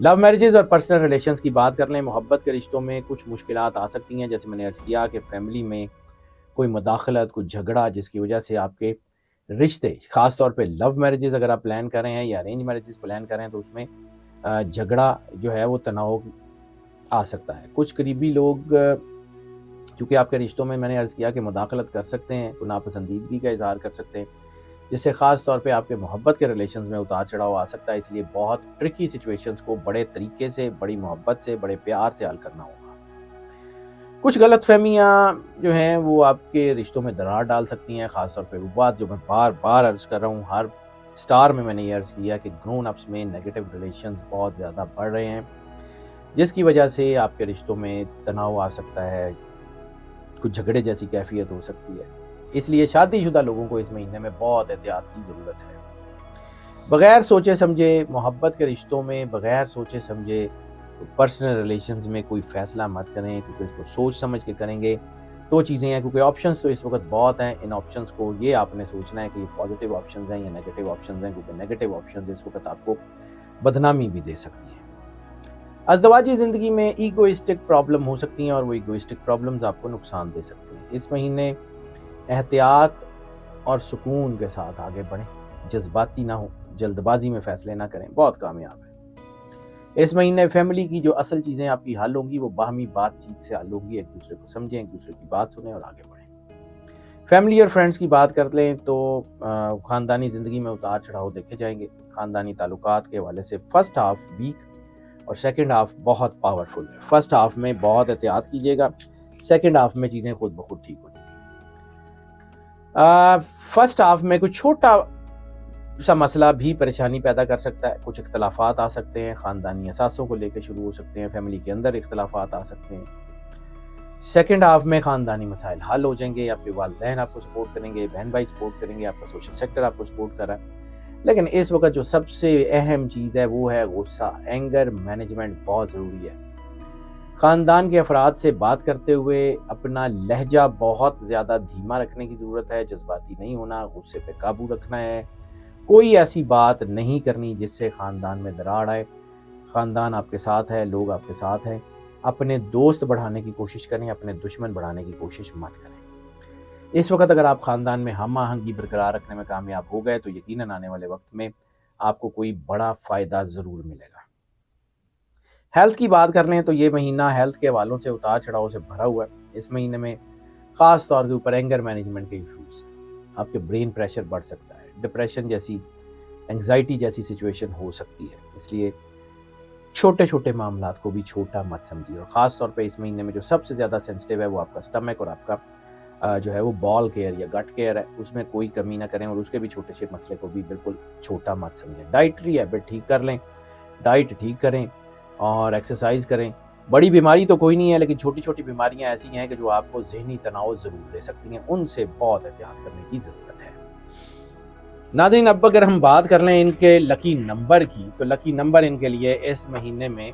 Love marriages اور personal relations کی بات کر لیں، محبت کے رشتوں میں کچھ مشکلات آ سکتی ہیں، جیسے میں نے عرض کیا کہ فیملی میں کوئی مداخلت، کوئی جھگڑا، جس کی وجہ سے آپ کے رشتے، خاص طور پہ لو میرجز اگر آپ پلان کر رہے ہیں یا ارینج میرجز پلان کر رہے ہیں، تو اس میں جھگڑا جو ہے وہ تناؤ آ سکتا ہے۔ کچھ قریبی لوگ چونکہ آپ کے رشتوں میں نے عرض کیا کہ مداخلت کر سکتے ہیں، کوئی ناپسندیدگی کا اظہار کر سکتے ہیں، جس سے خاص طور پہ آپ کے محبت کے ریلیشنز میں اتار چڑھاؤ آ سکتا ہے۔ اس لیے بہت ٹرکی سچویشنز کو بڑے طریقے سے، بڑی محبت سے، بڑے پیار سے حل کرنا ہوگا۔ کچھ غلط فہمیاں جو ہیں وہ آپ کے رشتوں میں درار ڈال سکتی ہیں، خاص طور پہ وہ بات جو میں بار بار عرض کر رہا ہوں، ہر سٹار میں نے یہ عرض کیا کہ گرون اپس میں نیگیٹو ریلیشنز بہت زیادہ بڑھ رہے ہیں، جس کی وجہ سے آپ کے رشتوں میں تناؤ آ سکتا ہے، کچھ جھگڑے جیسی کیفیت ہو سکتی ہے۔ اس لیے شادی شدہ لوگوں کو اس مہینے میں بہت احتیاط کی ضرورت ہے۔ بغیر سوچے سمجھے محبت کے رشتوں میں، بغیر سوچے سمجھے پرسنل ریلیشنز میں کوئی فیصلہ مت کریں، کیونکہ اس کو سوچ سمجھ کے کریں گے تو چیزیں ہیں، کیونکہ آپشنز تو اس وقت بہت ہیں۔ ان آپشنز کو یہ آپ نے سوچنا ہے کہ یہ پازیٹیو آپشنز ہیں یا نیگیٹو آپشنز ہیں، کیونکہ نیگیٹو آپشنز اس وقت آپ کو بدنامی بھی دے سکتی ہیں۔ ازدواجی زندگی میں ایگوئسٹک پرابلم ہو سکتی ہیں، اور وہ ایگوئسٹک پرابلمز آپ کو نقصان دے سکتی ہیں۔ اس مہینے احتیاط اور سکون کے ساتھ آگے بڑھیں، جذباتی نہ ہوں، جلد بازی میں فیصلے نہ کریں، بہت کامیاب ہے۔ اس مہینے فیملی کی جو اصل چیزیں آپ کی حل ہوں گی وہ باہمی بات چیت سے حل ہوں گی۔ ایک دوسرے کو سمجھیں، ایک دوسرے کی بات سنیں اور آگے بڑھیں۔ فیملی اور فرینڈز کی بات کر لیں تو خاندانی زندگی میں اتار چڑھاؤ دیکھے جائیں گے۔ خاندانی تعلقات کے حوالے سے فرسٹ ہاف ویک اور سیکنڈ ہاف بہت پاورفل ہے۔ فرسٹ ہاف میں بہت احتیاط کیجیے گا، سیکنڈ ہاف میں چیزیں خود بخود ٹھیک ہو جائیں گی۔ فرسٹ ہاف میں کوئی چھوٹا سا مسئلہ بھی پریشانی پیدا کر سکتا ہے، کچھ اختلافات آ سکتے ہیں، خاندانی اثاثوں کو لے کے شروع ہو سکتے ہیں، فیملی کے اندر اختلافات آ سکتے ہیں۔ سیکنڈ ہاف میں خاندانی مسائل حل ہو جائیں گے، آپ کے والدین آپ کو سپورٹ کریں گے، بہن بھائی سپورٹ کریں گے، آپ کا سوشل سیکٹر آپ کو سپورٹ کر رہا ہے۔ لیکن اس وقت جو سب سے اہم چیز ہے وہ ہے غصہ، اینگر مینجمنٹ بہت ضروری ہے۔ خاندان کے افراد سے بات کرتے ہوئے اپنا لہجہ بہت زیادہ دھیما رکھنے کی ضرورت ہے، جذباتی نہیں ہونا، غصے پہ قابو رکھنا ہے، کوئی ایسی بات نہیں کرنی جس سے خاندان میں دراڑ آئے۔ خاندان آپ کے ساتھ ہے، لوگ آپ کے ساتھ ہیں، اپنے دوست بڑھانے کی کوشش کریں، اپنے دشمن بڑھانے کی کوشش مت کریں۔ اس وقت اگر آپ خاندان میں ہم آہنگی برقرار رکھنے میں کامیاب ہو گئے تو یقیناً آنے والے وقت میں آپ کو کوئی بڑا فائدہ ضرور ملے گا۔ ہیلتھ کی بات کر لیں تو یہ مہینہ ہیلتھ کے حوالوں سے اتار چڑھاؤ سے بھرا ہوا ہے۔ اس مہینے میں خاص طور کے اوپر اینگر مینجمنٹ کے ایشوز، آپ کے برین پریشر بڑھ سکتا ہے، ڈپریشن جیسی، انگزائٹی جیسی سچویشن ہو سکتی ہے۔ اس لیے چھوٹے چھوٹے معاملات کو بھی چھوٹا مت سمجھیے، اور خاص طور پہ اس مہینے میں جو سب سے زیادہ سینسٹیو ہے وہ آپ کا سٹمک اور آپ کا جو ہے وہ بال کیئر یا گٹ کیئر ہے، اس میں کوئی کمی نہ کریں، اور اس کے بھی چھوٹے سے مسئلے کو بھی بالکل چھوٹا مت سمجھیں۔ ڈائٹری ہیبٹ ٹھیک کر لیں، ڈائٹ ٹھیک کریں اور ایکسرسائز کریں۔ بڑی بیماری تو کوئی نہیں ہے، لیکن چھوٹی چھوٹی بیماریاں ایسی ہیں کہ جو آپ کو ذہنی تناؤ ضرور دے سکتی ہیں، ان سے بہت احتیاط کرنے کی ضرورت ہے۔ ناظرین، اب اگر ہم بات کر لیں ان کے لکی نمبر کی، تو لکی نمبر ان کے لیے اس مہینے میں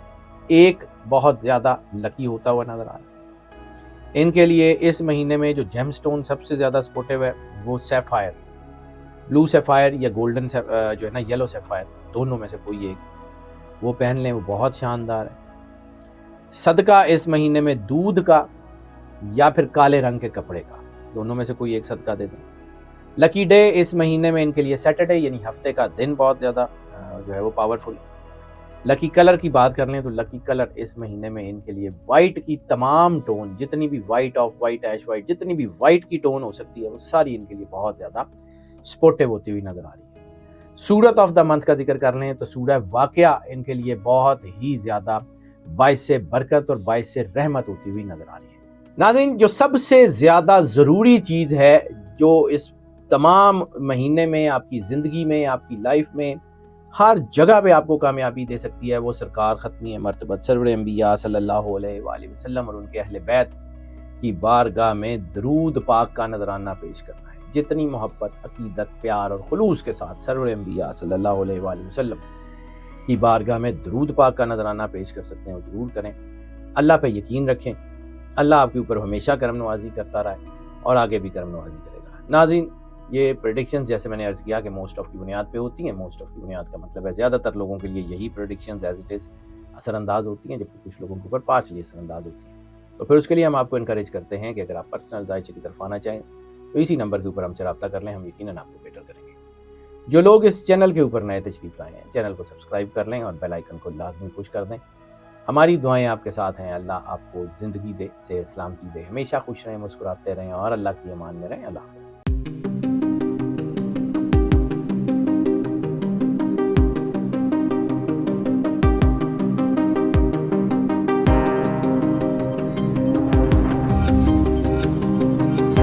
ایک بہت زیادہ لکی ہوتا ہوا نظر آ رہا ہے۔ ان کے لیے اس مہینے میں جو جیم سٹون سب سے زیادہ سپورٹیو ہے وہ سیفائر، بلو سیفائر یا گولڈن جو ہے نا یلو سیفائر، دونوں میں سے کوئی ایک وہ پہن لیں، وہ بہت شاندار ہے۔ صدقہ اس مہینے میں دودھ کا یا پھر کالے رنگ کے کپڑے کا، دونوں میں سے کوئی ایک صدقہ دے دیں۔ لکی ڈے اس مہینے میں ان کے لیے سیٹرڈے یعنی ہفتے کا دن بہت زیادہ جو ہے وہ پاورفل ہے۔ لکی کلر کی بات کر لیں تو لکی کلر اس مہینے میں ان کے لیے وائٹ کی تمام ٹون، جتنی بھی white, off white, ash white, جتنی بھی وائٹ کی ٹون ہو سکتی ہے وہ ساری ان کے لیے بہت زیادہ سپورٹیو ہوتی ہوئی نظر آ رہی ہے۔ سورت آف دا منتھ کا ذکر کر لیں تو سورہ واقعہ ان کے لیے بہت ہی زیادہ باعث برکت اور باعث رحمت ہوتی ہوئی نظر آ رہی ہے۔ ناظرین، جو سب سے زیادہ ضروری چیز ہے جو اس تمام مہینے میں آپ کی زندگی میں، آپ کی لائف میں ہر جگہ پہ آپ کو کامیابی دے سکتی ہے، وہ سرکار ختمی مرتبت سرور انبیاء صلی اللہ علیہ وآلہ وسلم اور ان کے اہل بیت کی بارگاہ میں درود پاک کا نذرانہ پیش کرنا ہے۔ جتنی محبت، عقیدت، پیار اور خلوص کے ساتھ سرور انبیاء صلی اللہ علیہ وآلہ وسلم کی بارگاہ میں درود پاک کا نذرانہ پیش کر سکتے ہیں وہ ضرور کریں۔ اللہ پہ یقین رکھیں، اللہ آپ کے اوپر ہمیشہ کرم نوازی کرتا رہے اور آگے بھی کرم نوازی کرے گا۔ ناظرین، یہ پریڈکشنز جیسے میں نے عرض کیا کہ موسٹ آف کی بنیاد پہ ہوتی ہیں۔ موسٹ آف کی بنیاد کا مطلب ہے زیادہ تر لوگوں کے لیے یہی پریڈکشنز ایز اٹ از اثر انداز ہوتی ہیں جبکہ کچھ لوگوں کے اوپر پارشلی اثر انداز ہوتی ہیں. تو پھر اس کے لیے ہم آپ کو انکریج کرتے ہیں کہ اگر آپ پرسنل ذائچے کی طرف آنا چاہیں تو اسی نمبر کے اوپر ہم سے رابطہ کر لیں, ہم یقیناً آپ کو بیٹر کریں گے. جو لوگ اس چینل کے اوپر نئے تشریف لائے ہیں چینل کو سبسکرائب کر لیں اور بیل آئیکن کو لازمی پش کر دیں. ہماری دعائیں آپ کے ساتھ ہیں. اللہ آپ کو زندگی دے, صحت سلامتی دے, ہمیشہ خوش رہیں, مسکراتے رہیں اور اللہ کی امان میں رہیں. اللہ حافظ.